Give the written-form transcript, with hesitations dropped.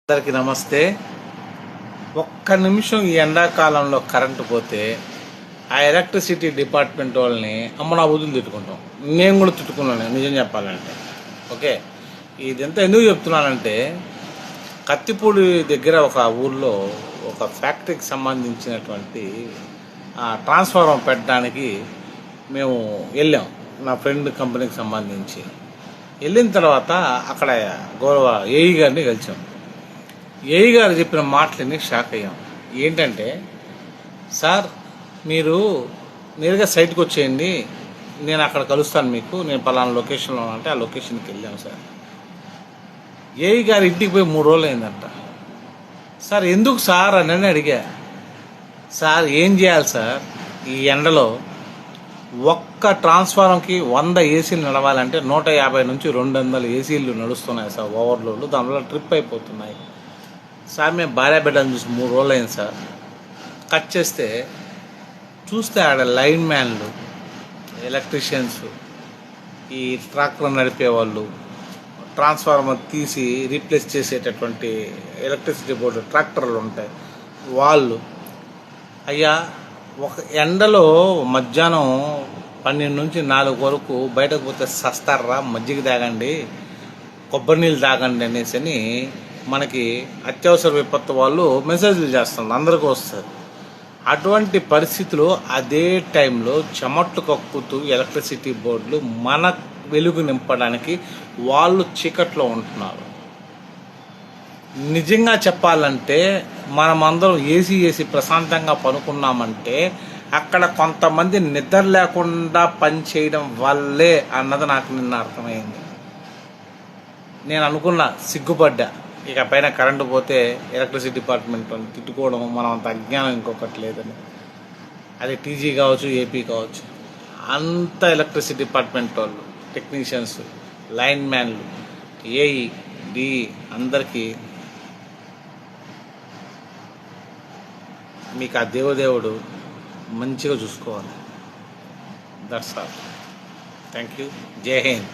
అందరికి నమస్తే. ఒక్క నిమిషం ఈ ఎండాకాలంలో కరెంటు పోతే ఆ ఎలక్ట్రిసిటీ డిపార్ట్మెంట్ వాళ్ళని అమ్మ నా బుద్ధులు తిట్టుకుంటాం. నేను కూడా తిట్టుకున్నాను నిజం చెప్పాలంటే. ఓకే, ఇదంతా ఎందుకు చెప్తున్నానంటే కత్తిపూడి దగ్గర ఒక ఊర్లో ఒక ఫ్యాక్టరీకి సంబంధించినటువంటి ట్రాన్స్ఫార్మర్ పెట్టడానికి మేము వెళ్ళాం. నా ఫ్రెండ్ కంపెనీకి సంబంధించి వెళ్ళిన తర్వాత అక్కడ గౌరవ ఏఈ గారిని కలిసాం. ఏఈ గారు చెప్పిన మాటలన్నీ షాక్ అయ్యాం. ఏంటంటే, సార్ మీరు నేరుగా సైట్కి వచ్చేయండి, నేను అక్కడ కలుస్తాను మీకు, నేను పలానా లొకేషన్లో అంటే ఆ లొకేషన్కి వెళ్ళాం సార్. ఏఈ గారు ఇంటికి పోయి 3 రోజులు అయిందంట. సార్ ఎందుకు సార్ అని అడిగా. సార్ ఏం చేయాలి సార్, ఈ ఎండలో ఒక్క ట్రాన్స్ఫార్మర్కి 100 ఏసీలు నడవాలంటే 150 నుంచి 200 ఏసీలు నడుస్తున్నాయి సార్. ఓవర్లోడ్లు దానివల్ల ట్రిప్ అయిపోతున్నాయి సార్. మేము భార్య బిడ్డను చూసి 3 రోజులు అయింది సార్. కట్ చేస్తే చూస్తే ఆడ లైన్ మ్యాన్లు, ఎలక్ట్రీషియన్స్, ఈ ట్రాక్టర్ నడిపేవాళ్ళు, ట్రాన్స్ఫార్మర్ తీసి రీప్లేస్ చేసేటటువంటి ఎలక్ట్రిసిటీ బోర్డు ట్రాక్టర్లు ఉంటాయి వాళ్ళు. అయ్యా, ఒక ఎండలో మధ్యాహ్నం 12 నుంచి 4 వరకు బయటకు పోతే సస్తారా, మజ్జిగ తాగండి, కొబ్బరి నీళ్ళు తాగండి అనేసి అని మనకి అత్యవసర విపత్తు వాళ్ళు మెసేజ్లు చేస్తుంది, అందరికీ వస్తుంది. అటువంటి పరిస్థితులు అదే టైంలో చెమట్లు కక్కుతూ ఎలక్ట్రిసిటీ బోర్డులు మన వెలుగు నింపడానికి వాళ్ళు చీకట్లో ఉంటున్నారు. నిజంగా చెప్పాలంటే మనమందరం ఏసీ ప్రశాంతంగా పనుకున్నామంటే అక్కడ కొంతమంది నిద్ర లేకుండా పని చేయడం వల్లే అన్నది నాకు నిన్న అర్థమైంది. నేను అనుకున్నా, సిగ్గుపడ్డా. ఇక పైన కరెంటు పోతే ఎలక్ట్రిసిటీ డిపార్ట్మెంట్ వాళ్ళు తిట్టుకోవడం మనం అంత అజ్ఞానం ఇంకొకటి లేదని. అది టీజీ కావచ్చు, ఏపీ కావచ్చు, అంత ఎలక్ట్రిసిటీ డిపార్ట్మెంట్ వాళ్ళు, టెక్నీషియన్స్, లైన్ మ్యాన్లు, ఏఈ, డిఈ అందరికీ మీకు ఆ దేవుడు మంచిగా చూసుకోవాలి. That's all. Thank you. జై హింద్.